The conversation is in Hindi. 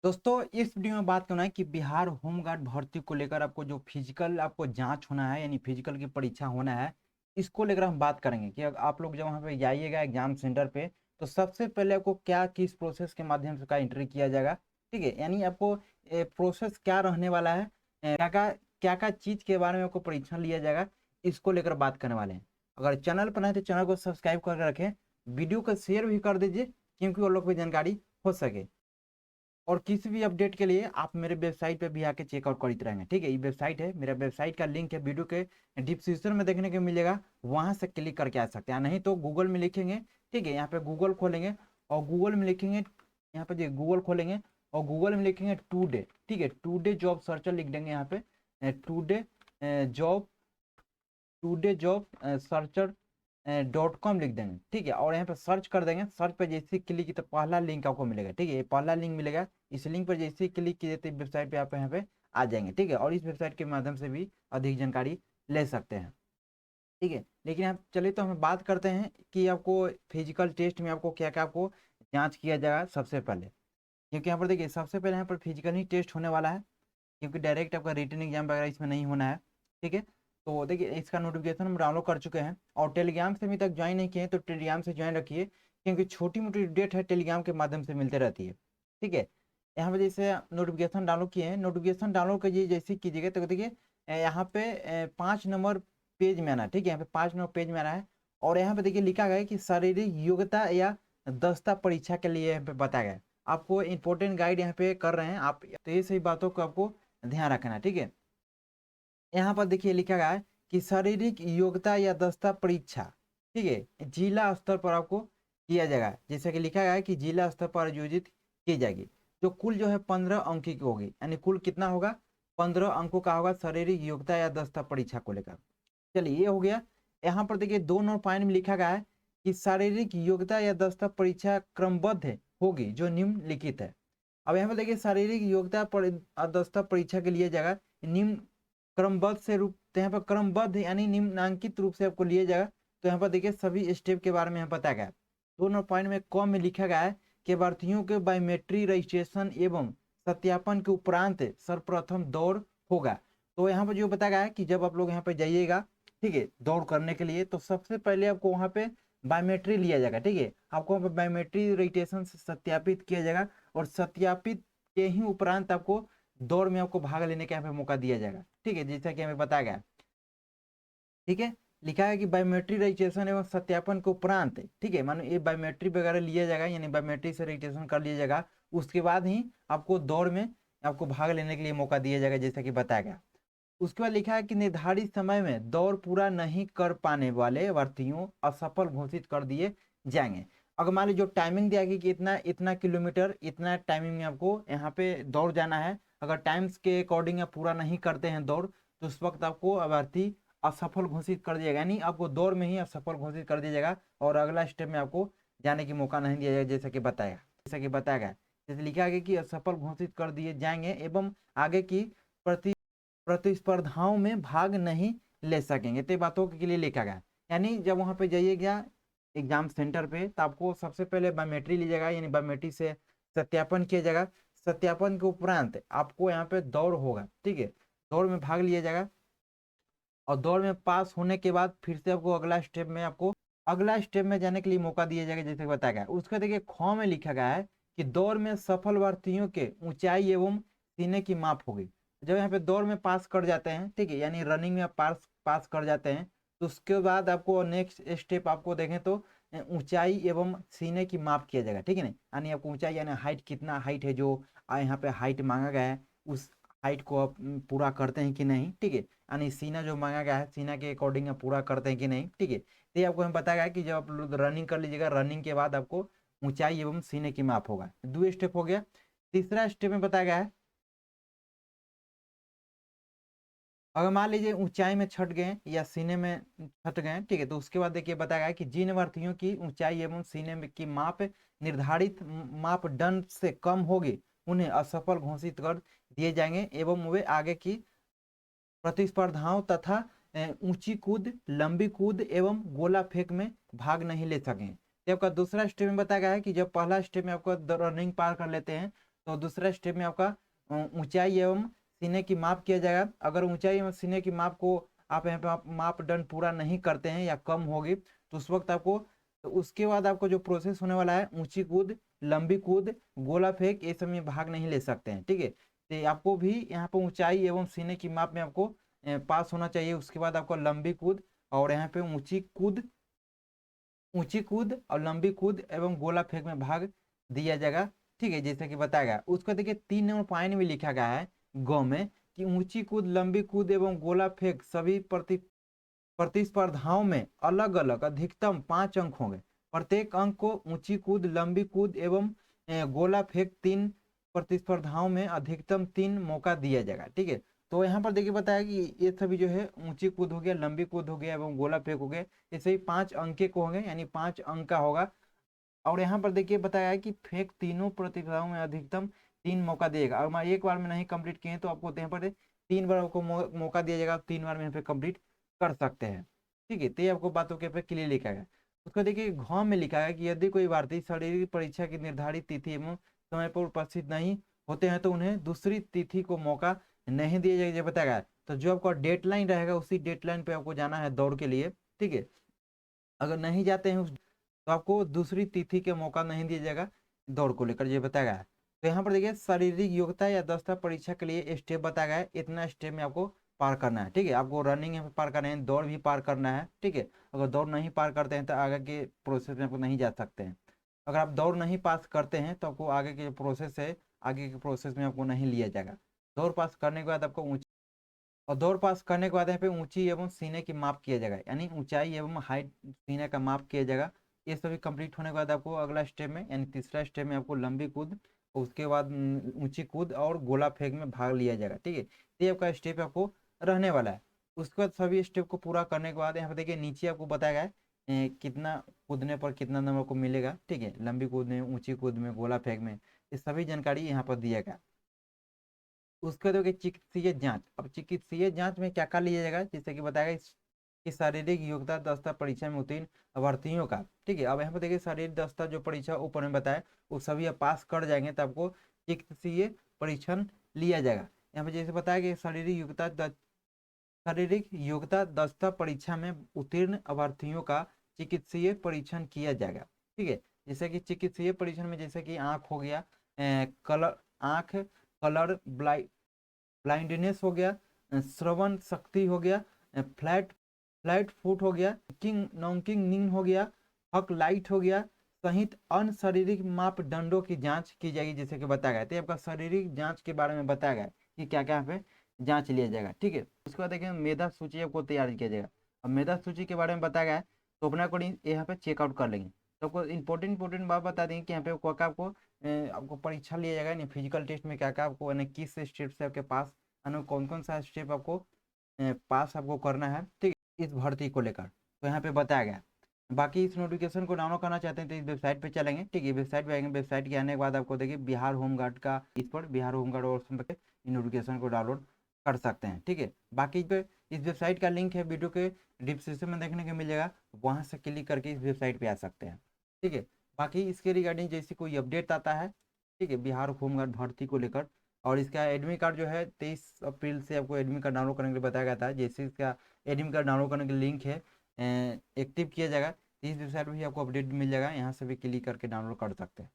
दोस्तों इस वीडियो में बात करना है कि बिहार होमगार्ड भर्ती को लेकर आपको जो फिजिकल आपको जांच होना है यानी फिजिकल की परीक्षा होना है। इसको लेकर हम बात करेंगे कि अगर आप लोग जब वहाँ पे जाइएगा एग्जाम सेंटर पे तो सबसे पहले आपको क्या किस प्रोसेस के माध्यम से का एंट्री किया जाएगा। ठीक है, यानी आपको प्रोसेस क्या रहने वाला है, क्या क्या चीज के बारे में आपको परीक्षण लिया जाएगा, इसको लेकर बात करने वाले हैं। अगर चैनल पर नहीं तो चैनल को सब्सक्राइब करके रखें, वीडियो को शेयर भी कर दीजिए क्योंकि वो लोग को जानकारी हो सके। और किसी भी अपडेट के लिए आप मेरे वेबसाइट पे भी आके चेकआउट करते रहेंगे। ठीक है, ये वेबसाइट है, मेरा वेबसाइट का लिंक है वीडियो के डिस्क्रिप्शन में देखने को मिलेगा, वहां से क्लिक करके आ सकते हैं। नहीं तो गूगल में लिखेंगे, ठीक है, यहाँ पे गूगल खोलेंगे और गूगल में लिखेंगे, यहाँ पे गूगल खोलेंगे और गूगल में लिखेंगे टुडे। ठीक है, टुडे जॉब सर्चर लिख देंगे यहाँ पे today job, today job searcher .com लिख देंगे। ठीक है, और यहाँ पे सर्च कर देंगे। सर्च पे जैसे क्लिक की तो पहला लिंक आपको मिलेगा। ठीक है, ये पहला लिंक मिलेगा। इस लिंक पर जैसे क्लिक किए तो वेबसाइट पे आप यहाँ पे आ जाएंगे। ठीक है, और इस वेबसाइट के माध्यम से भी अधिक जानकारी ले सकते हैं। ठीक है, लेकिन आप चलिए तो हम बात करते हैं कि आपको फिजिकल टेस्ट में आपको क्या क्या आपको जाँच किया जाएगा सबसे पहले। क्योंकि यहाँ पर देखिए सबसे पहले यहाँ पर फिजिकल ही टेस्ट होने वाला है, क्योंकि डायरेक्ट आपका रिटन एग्जाम वगैरह इसमें नहीं होना है। ठीक है, तो देखिए इसका नोटिफिकेशन हम डाउनलोड कर चुके हैं और टेलीग्राम से अभी तक ज्वाइन नहीं किए हैं तो टेलीग्राम से ज्वाइन रखिए, क्योंकि छोटी मोटी अपडेट है टेलीग्राम के माध्यम से मिलते रहती है। ठीक है, यहाँ पे जैसे नोटिफिकेशन डाउनलोड किए हैं, नोटिफिकेशन डाउनलोड कीजिए जैसे कीजिएगा तो देखिए यहाँ पे 5 नंबर पेज में आना है। ठीक है, यहाँ पे 5 नंबर पेज में आना है और यहाँ पे देखिए लिखा गया है कि शारीरिक योग्यता या दस्ता परीक्षा के लिए यहाँ पे बताया गया है। आपको इंपॉर्टेंट गाइड यहाँ पे कर रहे हैं आप, तो ये सही बातों को आपको ध्यान रखना है। ठीक है, यहाँ पर देखिए लिखा गया है कि शारीरिक योग्यता या दस्ता परीक्षा, ठीक है, जिला स्तर पर आपको किया जाएगा। जैसे कि लिखा गया है कि जिला स्तर पर आयोजित की जाएगी, जो कुल जो है 15 अंक की होगी। यानी कुल कितना होगा, 15 अंकों का होगा शारीरिक योग्यता या दस्ता परीक्षा को लेकर। चलिए ये हो गया। यहाँ पर देखिए 2 नंबर पॉइंट में लिखा गया है कि शारीरिक योग्यता या दस्ता परीक्षा क्रमबद्ध होगी जो निम्नलिखित है। अब यहाँ पर देखिए शारीरिक योग्यता दस्ता परीक्षा के लिए जाएगा निम्न क्रमबद्ध से रूप, तो यहाँ पर क्रमबद्ध यानी निम्नांकित रूप से आपको लिया जाएगा। तो यहाँ पर देखिए सभी स्टेप के बारे में यहाँ बताया गया है। 2 नंबर पॉइंट में कॉम में लिखा गया है कि अभ्यर्थियों के बायोमेट्रिक रजिस्ट्रेशन एवं सत्यापन के उपरांत सर्वप्रथम दौड़ होगा। तो यहाँ पर जो बताया गया है कि जब आप लोग यहाँ पे जाइएगा, ठीक है, दौड़ करने के लिए, तो सबसे पहले आपको वहाँ पे बायोमेट्री लिया जाएगा। ठीक है, आपको वहाँ पे बायोमेट्रिक रजिस्ट्रेशन से सत्यापित किया जाएगा और सत्यापित के ही उपरांत आपको दौड़ में आपको भाग लेने का यहाँ पे मौका दिया जाएगा। ठीक है, जैसा कि हमें बताया गया। ठीक है, लिखा है कि बायोमेट्रिक रजिस्ट्रेशन एवं सत्यापन के उपरांत, ठीक है, मानो ये बायोमेट्रिक वगैरह लिया जाएगा, यानी बायोमेट्रिक से रजिस्ट्रेशन कर लिया जाएगा, उसके बाद ही आपको दौड़ में आपको भाग लेने के लिए मौका दिया जाएगा, जैसा कि बताया गया। उसके बाद लिखा है कि निर्धारित समय में दौड़ पूरा नहीं कर पाने वाले अभ्यर्थियों असफल घोषित कर दिए जाएंगे। अगर मान लीजिए जो टाइमिंग दिया गया कि इतना इतना किलोमीटर इतना टाइमिंग में आपको यहाँ पे दौड़ जाना है, अगर टाइम्स के अकॉर्डिंग आप पूरा नहीं करते हैं दौड़, तो उस वक्त आपको अभ्यर्थी असफल घोषित कर दिया जाएगा, यानी आपको दौड़ में ही असफल घोषित कर दिया जाएगा और अगला स्टेप में आपको जाने की मौका नहीं दिया जाएगा, जैसा कि बताया गया। जैसे लिखा गया कि असफल घोषित कर दिए जाएंगे एवं आगे की प्रतिस्पर्धाओं में भाग नहीं ले सकेंगे। तो बातों के लिए लिखा गया, यानी जब वहां पे जाइएगा एग्जाम सेंटर पे तो आपको सबसे पहले बायोमेट्री लीजिएगा, यानी बायोमेट्री से सत्यापन किया जाएगा। सत्यापन के उपरांत आपको यहाँ पे दौड़ होगा। ठीक है, दौड़ में भाग लिया जाएगा और दौड़ में पास होने के बाद फिर से आपको अगला स्टेप में जाने के लिए मौका दिया जाएगा, जैसे बताया गया। उसका देखिए ख में लिखा गया है कि दौड़ में सफल अभ्यर्थियों के ऊंचाई एवं सीने की माप होगी। जब यहाँ पे दौड़ में पास कर जाते हैं, ठीक है, यानी रनिंग में आप पास पास कर जाते हैं, तो उसके बाद आपको नेक्स्ट स्टेप आपको देखें तो ऊंचाई एवं सीने की माप किया जाएगा। ठीक है ना, यानी आपको ऊंचाई यानी हाइट, कितना हाइट है जो यहाँ पे हाइट मांगा गया है, उस हाइट को आप पूरा करते हैं कि नहीं। ठीक है, यानी सीना जो मांगा गया है सीना के अकॉर्डिंग आप पूरा करते हैं कि नहीं। ठीक है, तो ये आपको हम बताया गया कि जब आप लोग रनिंग कर लीजिएगा, रनिंग के बाद आपको ऊंचाई एवं सीने की माप होगा। 2 स्टेप हो गया। तीसरा स्टेप में बताया गया है अगर मान लीजिए ऊंचाई में छट गए या सीने में छट गए, ठीक है, तो उसके बाद देखिए बताया गया है कि जिन अभ्यर्थियों की ऊंचाई एवं सीने में की माप निर्धारित मापदंड से कम होगी उन्हें असफल घोषित कर दिए जाएंगे एवं वे आगे की प्रतिस्पर्धाओं तथा ऊंची कूद, लंबी कूद एवं गोला फेंक में भाग नहीं ले सकें। तो आपका दूसरा स्टेप में बताया गया है कि जब पहला स्टेप में आपको रनिंग पार कर लेते हैं तो दूसरा स्टेप में आपका ऊंचाई एवं सीने की माप किया जाएगा। अगर ऊंचाई एवं सीने की माप को आप यहाँ पे आप मापदंड पूरा नहीं करते हैं या कम होगी तो उस वक्त आपको, तो उसके बाद आपको जो प्रोसेस होने वाला है, ऊंची कूद, लंबी कूद, गोला फेंक, ये सब में भाग नहीं ले सकते हैं। ठीक है, तो आपको भी यहाँ पे ऊंचाई एवं सीने की माप में आपको पास होना चाहिए। उसके बाद आपको लंबी कूद और यहाँ पे ऊंची कूद और लंबी कूद एवं गोला फेंक में भाग दिया जाएगा। ठीक है, जैसे कि बताया गया। उसको देखिए 3 नंबर पॉइंट में लिखा गया है गौ में कि ऊंची कूद, लंबी कूद एवं गोला फेंक सभी प्रतिस्पर्धाओं में अलग अलग अधिकतम 5 अंक होंगे। प्रत्येक अंक को ऊंची कूद, लंबी कूद एवं गोला फेंक 3 प्रतिस्पर्धाओं में अधिकतम 3 मौका दिया जाएगा। ठीक है, तो यहाँ पर देखिए बताया कि ये सभी जो है ऊंची कूद हो गया, लंबी कूद हो गया एवं गोला फेंक हो गया, ये सभी 5 अंक को होंगे, यानी 5 अंक का होगा। और यहाँ पर देखिए बताया है कि फेंक तीनों प्रतिभाओं में अधिकतम 3 मौका दिएगा। अगर मैं एक बार में नहीं कंप्लीट किए तो आपको यहाँ पर 3 बार आपको मौका दिया जाएगा, 3 बार में यहाँ पे कंप्लीट कर सकते हैं। ठीक है, तो ये आपको बातों के पे क्लियर लिखा है। उसको देखिए घ में लिखा है कि यदि कोई भारतीय शारीरिक परीक्षा की निर्धारित तिथि एवं समय पर उपस्थित नहीं होते हैं तो उन्हें दूसरी तिथि को मौका नहीं दिया जाएगा, ये बताया गया है। तो जो आपका डेडलाइन रहेगा उसी डेडलाइन पे आपको जाना है दौड़ के लिए। ठीक है, अगर नहीं जाते हैं तो आपको दूसरी तिथि के मौका नहीं दिया जाएगा दौड़ को लेकर, ये बताया गया है। तो यहाँ पर देखिए शारीरिक योग्यता या दस्ता परीक्षा के लिए स्टेप बताया गया है, इतना स्टेप में आपको पार करना है। ठीक है, आपको रनिंग यहाँ पे पार करना है, दौड़ भी पार करना है। ठीक है, अगर दौड़ नहीं पार करते हैं तो आगे के प्रोसेस में आपको नहीं जा सकते हैं। अगर आप दौड़ नहीं पास करते हैं तो आपको आगे के जो प्रोसेस है, आगे के प्रोसेस में आपको नहीं लिया जाएगा। दौड़ पास करने के बाद आपको और दौड़ पास करने के बाद यहाँ पे ऊंची एवं सीने की माप किया जाएगा, यानी ऊंचाई एवं हाइट सीने का माप किया जाएगा। ये सभी कंप्लीट होने के बाद आपको अगला स्टेप में, यानी तीसरा स्टेप में आपको लंबी कूद, उसके बाद ऊंची कूद और गोला फेंक में भाग लिया जाएगा। ठीक है, तो ये आपका स्टेप आपको रहने वाला है। उसके बाद सभी स्टेप को पूरा करने के बाद यहाँ पे देखिए नीचे आपको बताया गया है कितना कूदने पर कितना नंबर को मिलेगा। ठीक है, लंबी कूद में, ऊंची कूद में, गोला फेंक में, ये सभी जानकारी यहाँ पर दिया गया। उसके बाद हो गया चिकित्सीय जांच। अब चिकित्सीय जांच में क्या क्या लिया जाएगा, जैसे कि बताया कि शारीरिक योग्यता दस्ता परीक्षा में उत्तीर्ण अभ्यर्थियों का। ठीक है, अब यहाँ पर देखिए शारीरिक दस्ता जो परीक्षा ऊपर में बताया वो सभी आप पास कर जाएंगे तो आपको चिकित्सीय परीक्षण लिया जाएगा। यहाँ पे जैसे बताया कि शारीरिक योग्यता दस्ता परीक्षा में उत्तीर्ण अभ्यर्थियों का चिकित्सीय परीक्षण किया जाएगा। ठीक है, जैसे कि चिकित्सीय परीक्षण में जैसे कि आँख हो गया, कलर आँख, कलर ब्लाइंडनेस हो गया, श्रवण शक्ति हो गया, फ्लैट फ्लैट फुट हो गया, किंग नॉन्किंग नींद हो गया, हक लाइट हो गया, सहित अन्य शारीरिक मापदंडों की जांच की जाएगी, जैसे कि बताया गया। तो आपका शारीरिक जांच के बारे में बताया गया कि क्या क्या पे जांच लिया जाएगा। ठीक है, उसके बाद देखिए मेधा सूची आपको तैयार किया जाएगा। अब मेधा सूची के बारे में बताया गया है तो अपने अकॉर्डिंग यहाँ पे चेकआउट कर लेंगे। तो आपको इंपॉर्टेंट बात बता देंगे कि यहाँ पे क्या आपको आपको परीक्षा लिया जाएगा, यानी फिजिकल टेस्ट में क्या क्या आपको, यानी किस स्टेप से आपके पास, यानी कौन कौन सा स्टेप आपको पास आपको करना है। ठीक है, इस भर्ती को लेकर तो यहाँ पे बताया गया। बाकी इस नोटिफिकेशन को डाउनलोड करना चाहते हैं तो इस वेबसाइट पे चलेंगे। ठीक है, वेबसाइट पे आएंगे, वेबसाइट के आने के बाद आपको देखिए बिहार होमगार्ड का, इस पर बिहार होमगार्ड ऑप्शन पर नोटिफिकेशन को डाउनलोड कर सकते हैं। ठीक है, बाकी पे इस वेबसाइट का लिंक है वीडियो के डिस्क्रिप्शन में देखने को मिल जाएगा, वहाँ से क्लिक करके इस वेबसाइट पे आ सकते हैं। ठीक है, बाकी इसके रिगार्डिंग जैसे कोई अपडेट आता है, ठीक है, बिहार होमगार्ड भर्ती को लेकर, और इसका एडमिट कार्ड जो है 23 अप्रैल से आपको एडमिट कार्ड डाउनलोड करने के लिए बताया गया था। जैसे इसका एडमिट कार्ड डाउनलोड करने का लिंक है एक्टिव किया जाएगा, इस वेबसाइट पर भी आपको अपडेट मिल जाएगा, यहाँ से भी क्लिक करके डाउनलोड कर सकते हैं।